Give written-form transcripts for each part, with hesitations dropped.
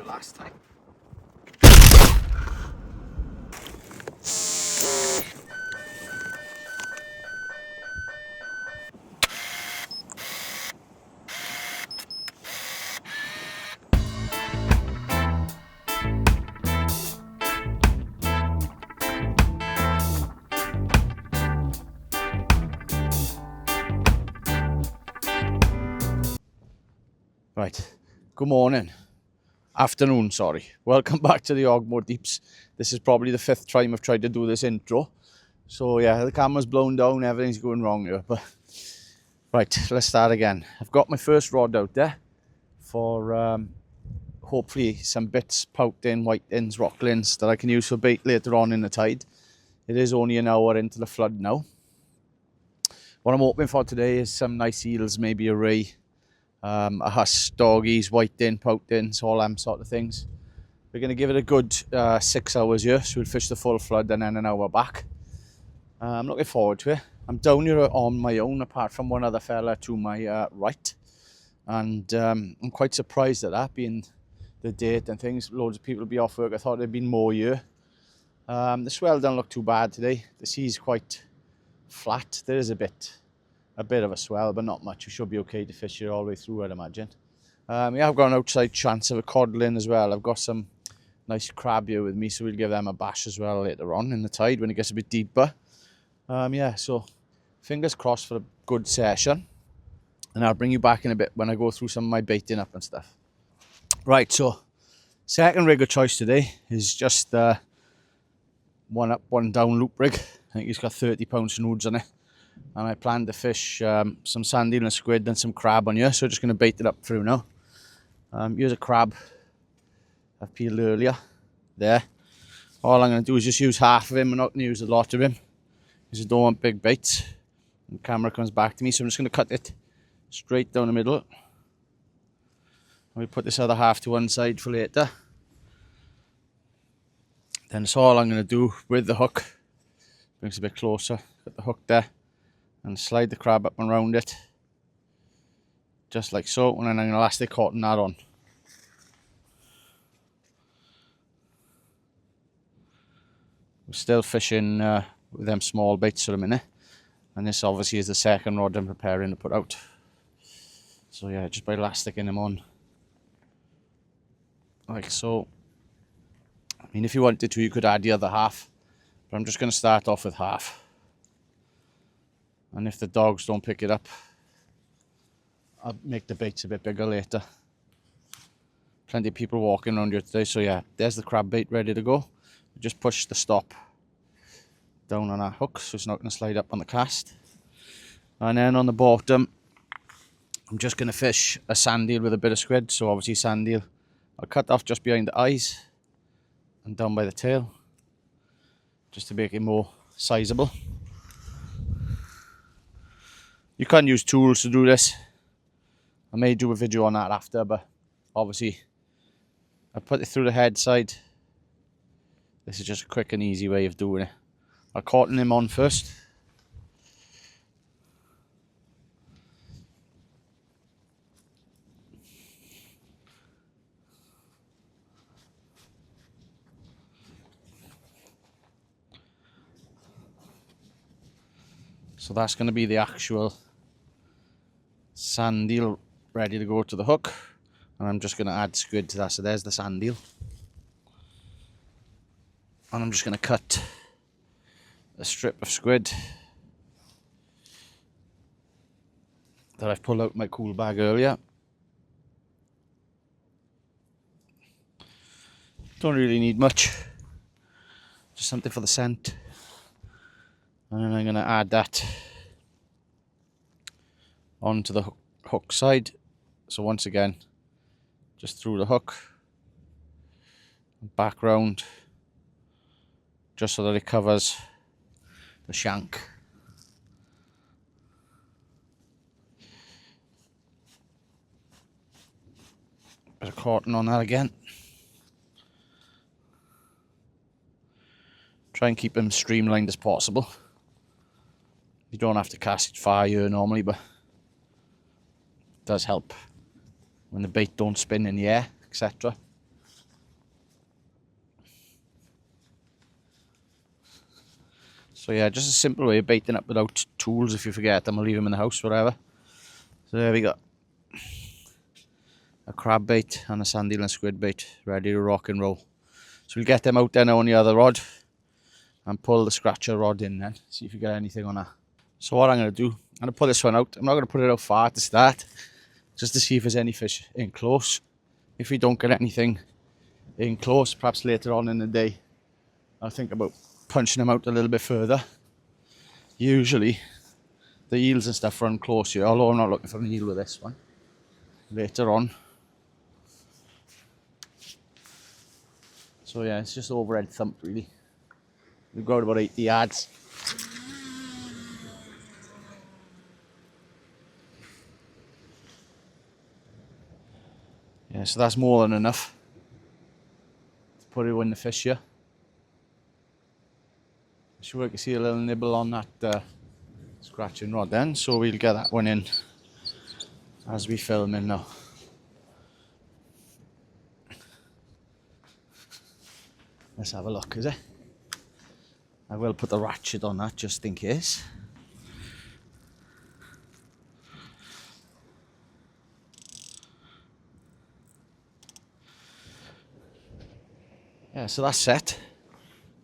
you last time. Right, good morning. Afternoon, sorry. Welcome back to the Ogmore Deeps. This is probably the 5th time I've tried to do this intro. So yeah, the camera's blown down, everything's going wrong here. But right, let's start again. I've got my first rod out there for hopefully some bits, pouting, whitings, rocklins that I can use for bait later on in the tide. It is only an hour into the flood now. What I'm hoping for today is some nice eels, maybe a ray, a huss, doggies, whiting, poutings, all them sort of things. We're going to give it a good 6 hours here, so we'll fish the full flood and then an hour back. I'm looking forward to it. I'm down here on my own, apart from one other fella to my right. And I'm quite surprised at that, being the date and things. Loads of people will be off work. I thought there'd been more here. The swell don't look too bad today. The sea's quite flat. There is a bit of a swell, but not much. We should be okay to fish here all the way through, I'd imagine. Yeah, I've got an outside chance of a codlin as well. I've got some nice crab here with me, so we'll give them a bash as well later on in the tide when it gets a bit deeper. Yeah, so fingers crossed for a good session. And I'll bring you back in a bit when I go through some of my baiting up and stuff. Right, so second rig of choice today is just one up, one down loop rig. I think he's got 30 pound snoods on it. And I plan to fish some sand eel and squid and some crab on here. So just going to bait it up through now. Here's a crab I've peeled earlier. There. All I'm going to do is just use half of him. I'm not going to use a lot of him, because I don't want big baits. And the camera comes back to me, so I'm just going to cut it straight down the middle. We'll put this other half to one side for later. Then that's all I'm going to do with the hook. Brings it a bit closer. Got the hook there. And slide the crab up and round it. Just like so. And then I'm going to elastic cotton that on. We're still fishing with them small baits for a minute. And this obviously is the second rod I'm preparing to put out. So yeah, just by elasticing them on. Like so. I mean, if you wanted to, you could add the other half. But I'm just going to start off with half. And if the dogs don't pick it up, I'll make the baits a bit bigger later. Plenty of people walking around here today. So yeah, there's the crab bait ready to go. Just push the stop down on our hook, so it's not going to slide up on the cast. And then on the bottom, I'm just going to fish a sand eel with a bit of squid. So obviously sand eel, I'll cut off just behind the eyes and down by the tail, just to make it more sizable. You can use tools to do this. I may do a video on that after, but obviously I put it through the head side. This is just a quick and easy way of doing it. I'll cotton him on first. So that's going to be the actual sand eel ready to go to the hook. And I'm just going to add squid to that. So there's the sand eel. And I'm just going to cut a strip of squid that I've pulled out my cool bag earlier. Don't really need much, just something for the scent. And then I'm going to add that onto the hook side. So once again, just through the hook, back round, just so that it covers the shank. Bit of cotton on that again. Try and keep them streamlined as possible. You don't have to cast it far here normally, but it does help when the bait don't spin in the air, etc. So yeah, just a simple way of baiting up without tools. If you forget them or leave them in the house, whatever. So there we go. A crab bait and a sandeel and squid bait ready to rock and roll. So we'll get them out then on the other rod and pull the scratcher rod in then. See if you get anything on that. So what I'm going to do, I'm going to put this one out. I'm not going to put it out far to start, just to see if there's any fish in close. If we don't get anything in close, perhaps later on in the day, I'll think about punching them out a little bit further. Usually the eels and stuff run close here, although I'm not looking for an eel with this one. Later on. So yeah, it's just overhead thump really. We've got about 80 yards. Yeah, so that's more than enough to put it in the fish here. Sure, you can see a little nibble on that scratching rod then, so we'll get that one in as we film in now. Let's have a look, is it? I will put the ratchet on that just in case. Yeah, so that's set.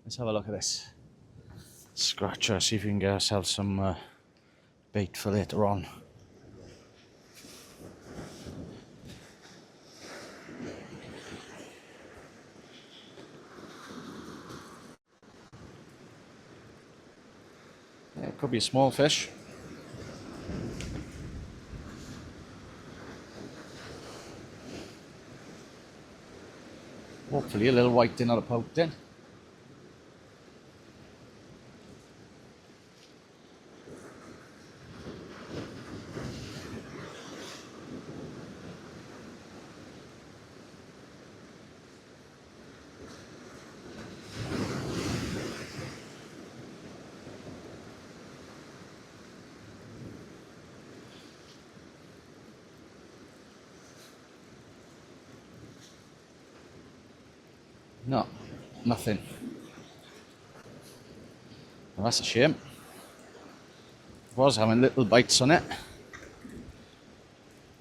Let's have a look at this scratcher, see if we can get ourselves some bait for later on. Yeah, it could be a small fish. Hopefully a little whiting or a pout then. No, nothing. Well, that's a shame. I was having little bites on it.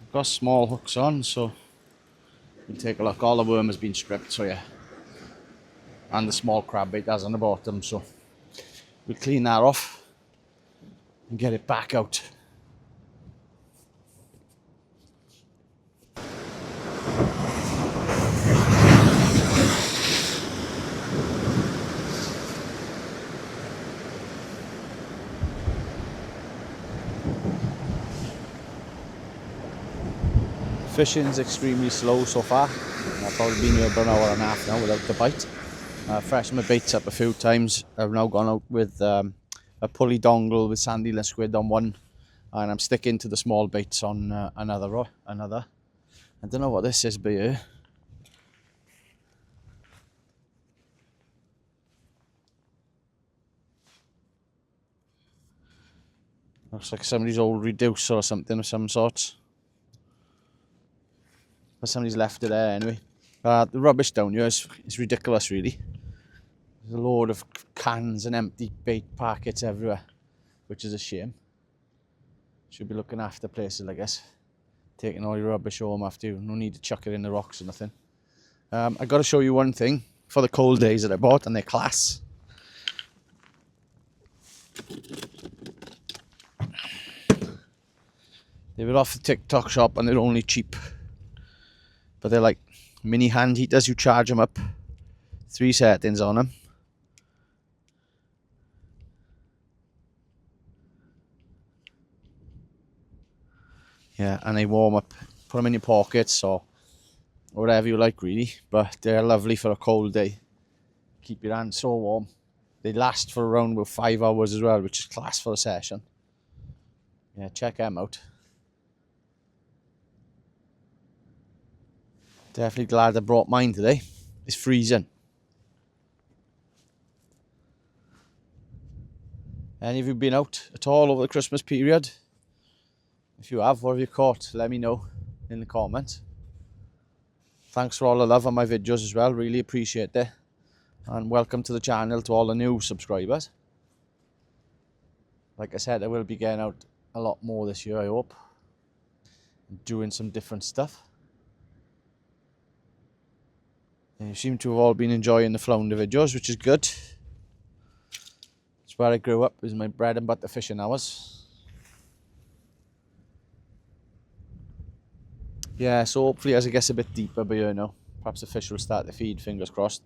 I've got small hooks on, so we'll take a look. All the worm has been stripped, so yeah. And the small crab bait has on the bottom, so we'll clean that off and get it back out. Fishing's extremely slow so far. I've probably been here about an hour and a half now without the bite. I've freshened my baits up a few times. I've now gone out with a pulley dongle with sandeel and squid on one, and I'm sticking to the small baits on another. I don't know what this is, but yeah. Looks like somebody's old reducer or something of some sort. But somebody's left it there anyway. The rubbish down here is ridiculous really. There's a load of cans and empty bait packets everywhere, which is a shame. Should be looking after places like this. Taking all your rubbish home after you. No need to chuck it in the rocks or nothing. I got to show you one thing for the cold days that I bought, and they're class. They were off the TikTok shop and they're only cheap. But they're like mini hand heaters. You charge them up. 3 settings on them. Yeah, and they warm up. Put them in your pockets or whatever you like really. But they're lovely for a cold day. Keep your hands so warm. They last for around about 5 hours as well, which is class for a session. Yeah, check them out. Definitely glad I brought mine today. It's freezing. Any of you been out at all over the Christmas period? If you have, what have you caught? Let me know in the comments. Thanks for all the love on my videos as well. Really appreciate it. And welcome to the channel to all the new subscribers. Like I said, I will be getting out a lot more this year, I hope. Doing some different stuff. And you seem to have all been enjoying the flounder videos, which is good. It's where I grew up, is my bread and butter fishing hours. Yeah, so hopefully as it gets a bit deeper by here now, perhaps the fish will start to feed, fingers crossed.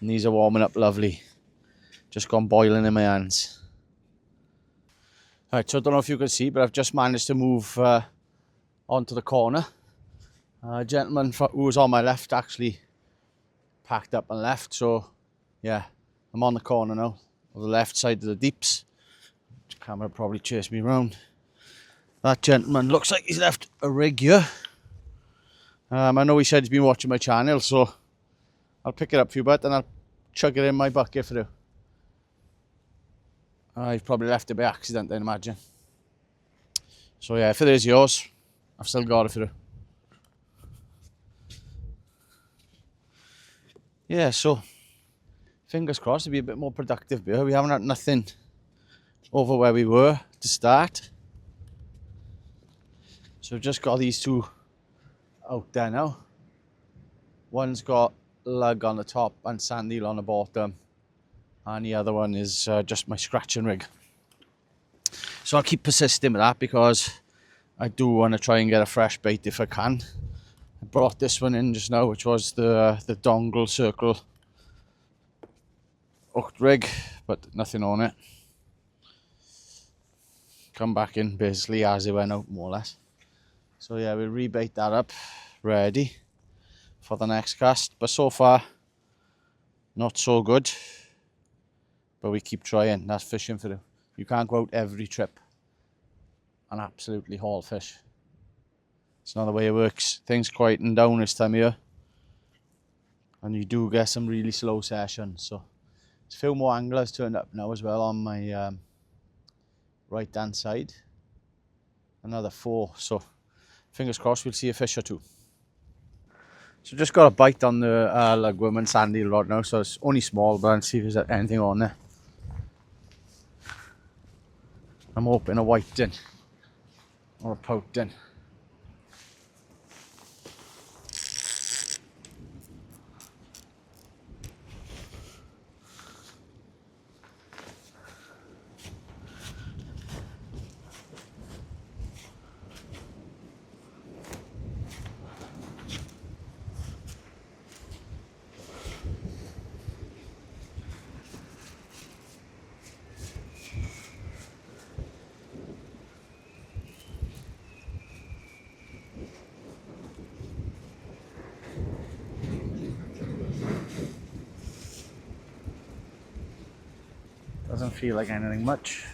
And these are warming up lovely. Just gone boiling in my hands. Alright, so I don't know if you can see, but I've just managed to move onto the corner. A gentleman who was on my left actually packed up and left, so yeah, I'm on the corner now, on the left side of the deeps. The camera probably chased me around. That gentleman looks like he's left a rig here. I know he said he's been watching my channel, so I'll pick it up for you, but then I'll chug it in my bucket for you. He's probably left it by accident, I imagine. So yeah, if it is yours, I've still got it for you. Yeah, so fingers crossed it'll be a bit more productive beer. We haven't had nothing over where we were to start. So we've just got these two out there now. One's got lug on the top and sand eel on the bottom. And the other one is just my scratching rig. So I'll keep persisting with that because I do want to try and get a fresh bait if I can. I brought this one in just now, which was the dongle circle hooked rig, but nothing on it. Come back in basically as it went out, more or less. So yeah, we'll rebait that up, ready for the next cast. But so far, not so good. But we keep trying. That's fishing for you. You can't go out every trip and absolutely haul fish. It's not the way it works. Things quieten down this time of year, and you do get some really slow sessions. So there's a few more anglers turned up now as well on my right hand side. Another 4. So fingers crossed we'll see a fish or two. So just got a bite on the lugworm and sand eel rod now. So it's only small, but I'll see if there's anything on there. I'm hoping a whiting or a pouting. Doesn't feel like anything much.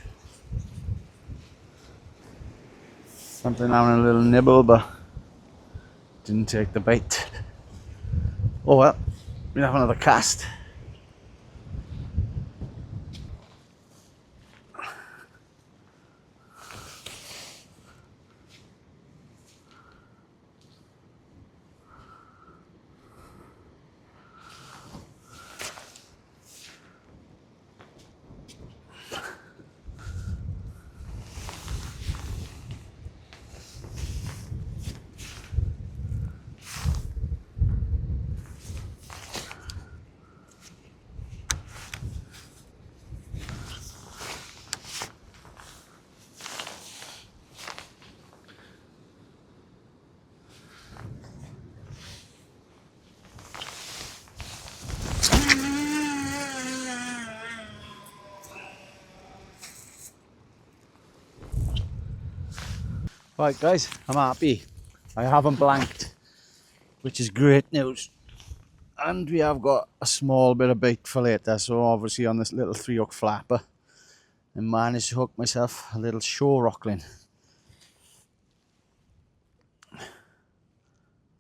Something having a little nibble, but didn't take the bait. Oh well, we'll have another cast. Right guys, I'm happy. I haven't blanked, which is great news. And we have got a small bit of bait for later. So obviously on this little 3-hook flapper, I managed to hook myself a little shore rockling.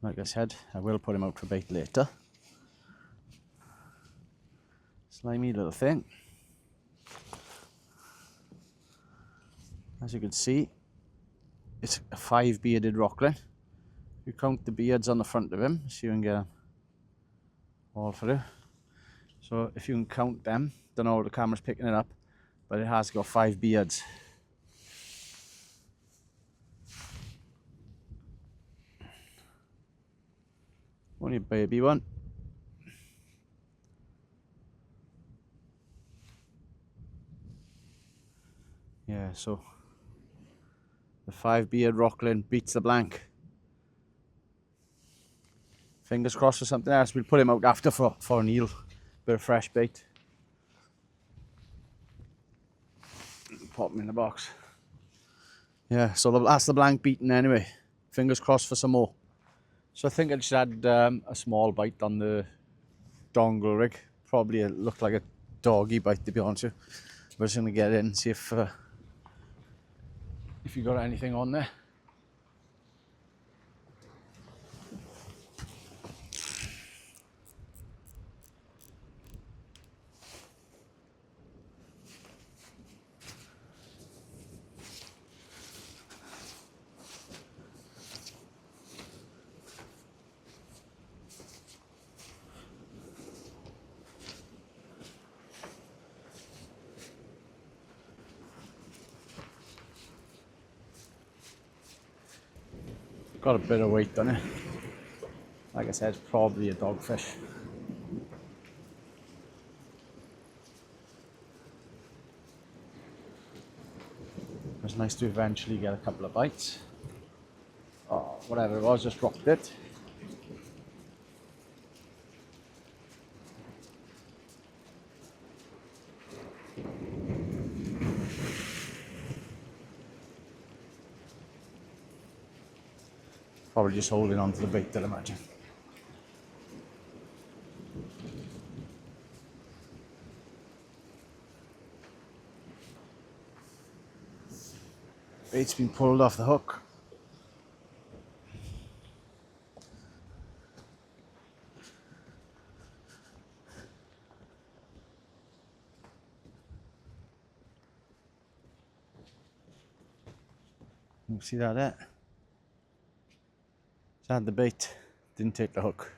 Like I said, I will put him out for bait later. Slimy little thing. As you can see, it's a 5-bearded rockling. You count the beards on the front of him, so you can get them all through. So if you can count them, don't know how the camera's picking it up, but it has got 5 beards. Only a baby one. Yeah, so the 5-beard rockling beats the blank. Fingers crossed for something else. We'll put him out after for an eel. Bit of fresh bait. Pop him in the box. Yeah, so that's the blank beaten anyway. Fingers crossed for some more. So I think I just had a small bite on the dongle rig. Probably it looked like a doggy bite, to be honest with you. We're just gonna get in and see if you got anything on there. Got a bit of weight on it. Like I said, it's probably a dogfish. It was nice to eventually get a couple of bites. Oh, whatever it was, just dropped it. Probably just holding on to the bait, I'd imagine. Bait's been pulled off the hook. You see that there? Just had the bait, didn't take the hook.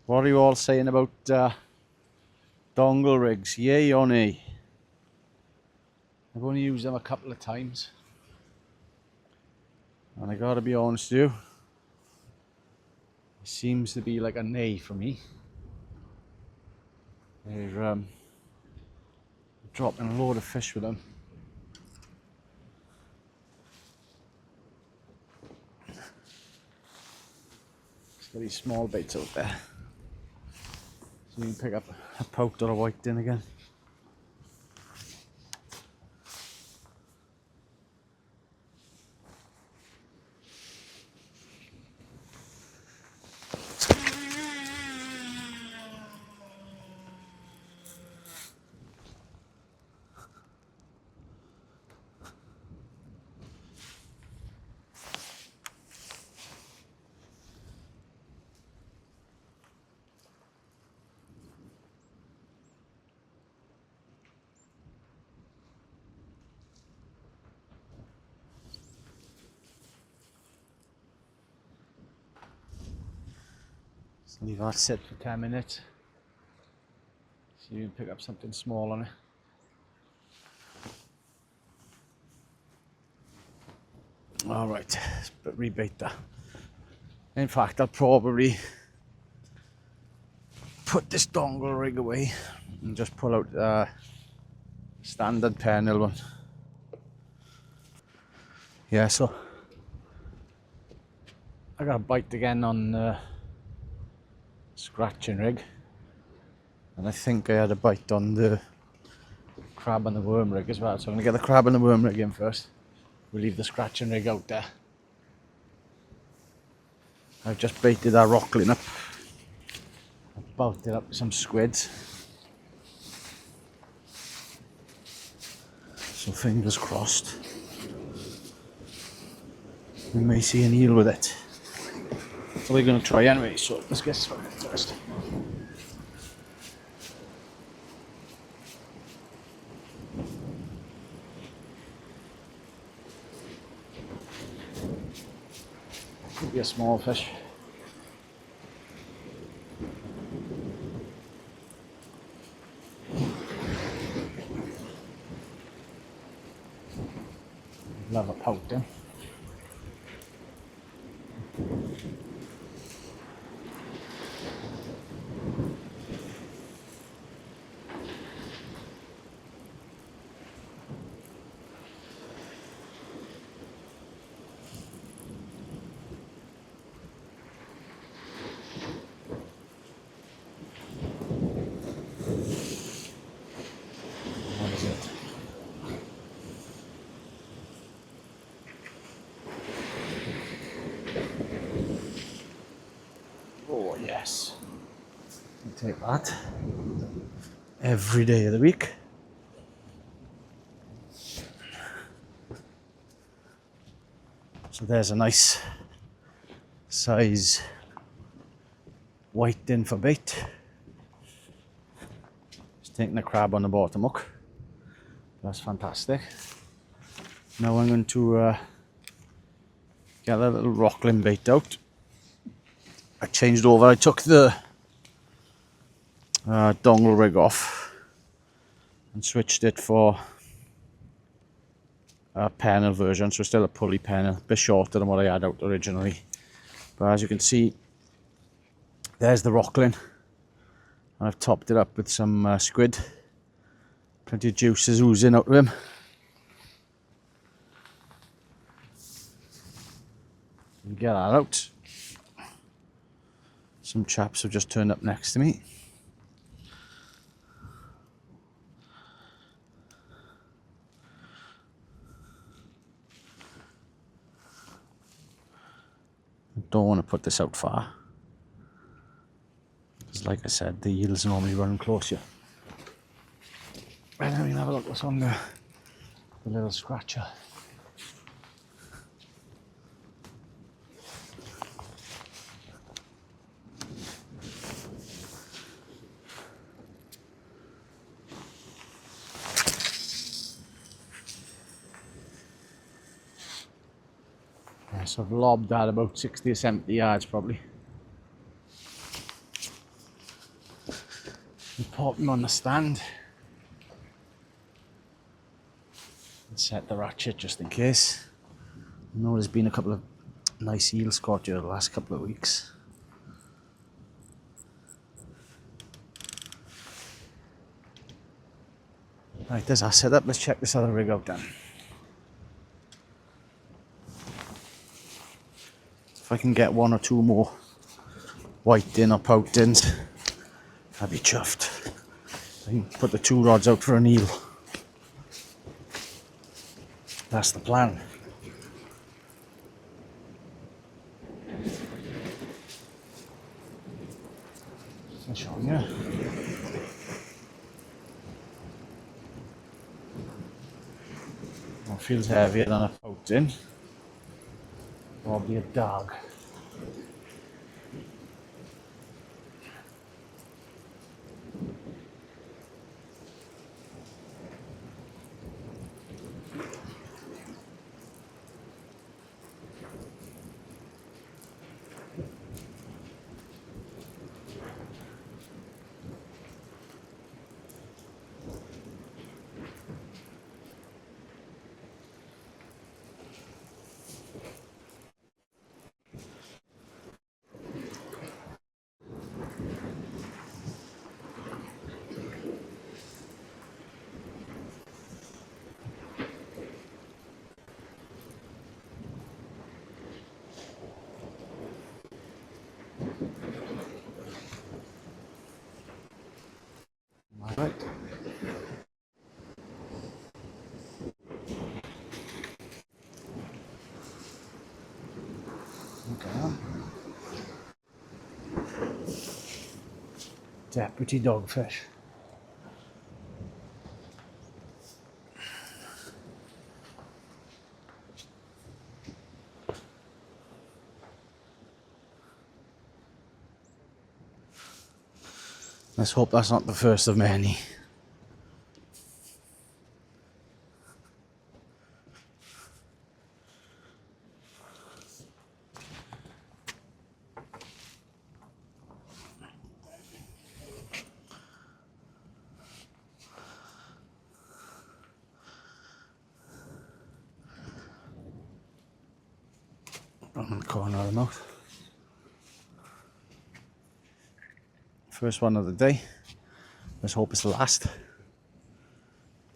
What are you all saying about dongle rigs? Yay or nay? I've only used them a couple of times. And I gotta be honest with you, it seems to be like a nay for me. They're dropping a load of fish with them. There's got these small baits out there. So you can pick up a pout or a whiting again. Leave that sit for 10 minutes. See if you can pick up something small on it. Alright, let's rebait that. In fact, I'll probably put this dongle rig away and just pull out a standard pennel one. Yeah, so I got a bite again on scratching rig, and I think I had a bite on the crab and the worm rig as well, so I'm going to get the crab and the worm rig in first. We'll leave the scratching rig out there. I've just baited that rockling up. I've bolted up some squids, so fingers crossed. We may see an eel with it. So we're going to try anyway, so let's get started first. Could be a small fish. Love a pouting. What is it? Oh yes. I'll take that every day of the week. So there's a nice size white in for bait. Just taking the crab on the bottom hook. That's fantastic. Now I'm going to get that little rockling bait out. I changed over. I took the dongle rig off and switched it for a pennel version, so still a pulley pennel, a bit shorter than what I had out originally. But as you can see, there's the rockling, and I've topped it up with some squid. Plenty of juices oozing out of him. You get that out. Some chaps have just turned up next to me. I don't want to put this out far, because like I said, the eels normally run close here. Right, now we can have a look what's on the little scratcher. So I've lobbed that about 60 or 70 yards probably. And pop him on the stand. And set the ratchet just in case. I know there's been a couple of nice eels caught here the last couple of weeks. Right, there's our setup. Let's check this other rig out then. If I can get one or two more whiting or poutings, I'd be chuffed. I can put the 2 rods out for an eel. That's the plan. Fish on you. It feels heavier than a pouting. Probably a dog. Right. Okay. Deputy dogfish. Let's hope that's not the first of many. On the corner of the mouth. First one of the day. Let's hope it's the last. I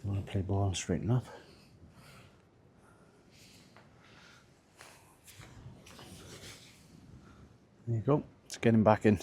want to play ball and straighten up. There you go. Let's get him back in.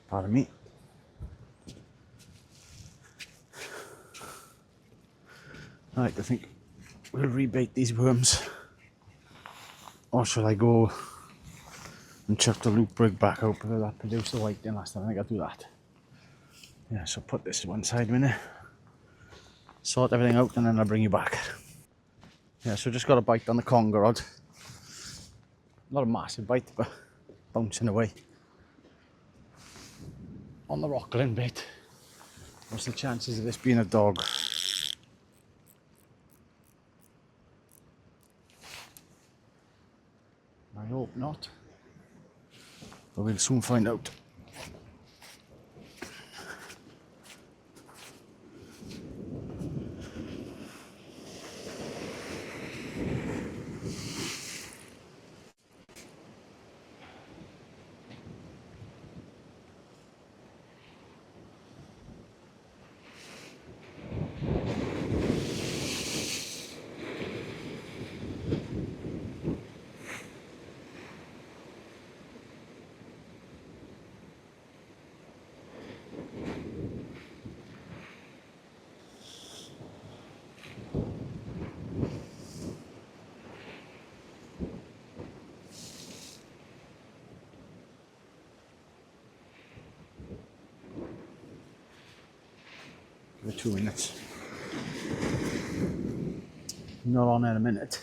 Pardon me. Right, I think we'll rebait these worms. Or shall I go and chuck the loop rig back out because that produced the white in last time? I think I'll do that. Yeah, so put this to one side a minute. Sort everything out and then I'll bring you back. Yeah, so just got a bite on the conger rod. Not a massive bite, but bouncing away. On the rockling bait. What's the chances of this being a dog? I hope not. But we'll soon find out. Give it 2 minutes. Not on in a minute.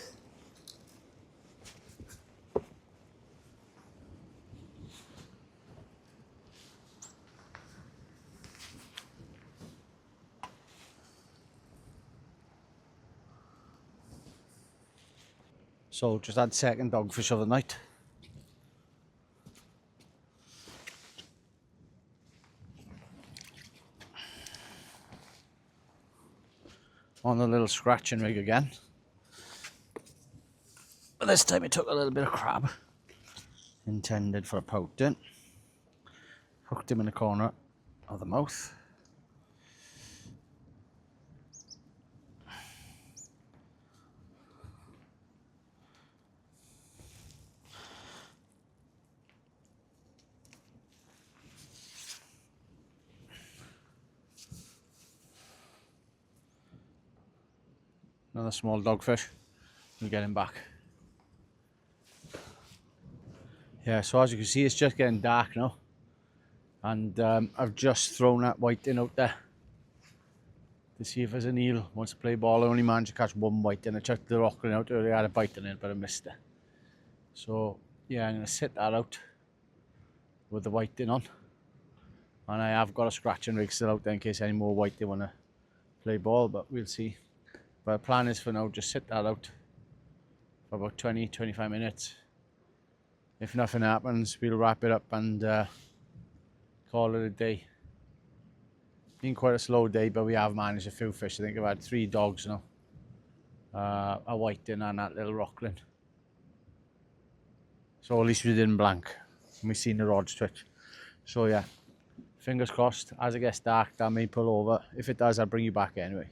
So just had second dogfish of the night. On the little scratching rig again. But this time I took a little bit of crab. Intended for a pout in. Hooked him in the corner of the mouth. Another small dogfish. We'll get him back. Yeah, so as you can see, it's just getting dark now. And I've just thrown that whiting out there to see if there's an eel. Wants to play ball. I only managed to catch one whiting. I checked the rockling out earlier. I had a bite in it, but I missed it. So yeah, I'm going to sit that out with the whiting on. And I have got a scratching rig still out there in case any more whiting want to play ball, but we'll see. But the plan is for now, just sit that out for about 20-25 minutes. If nothing happens, we'll wrap it up and call it a day. Been quite a slow day, but we have managed a few fish. I think I've had 3 dogs now. A whiting and that little rockling. So at least we didn't blank. And we've seen the rods twitch. So yeah, fingers crossed. As it gets dark, that may pull over. If it does, I'll bring you back anyway.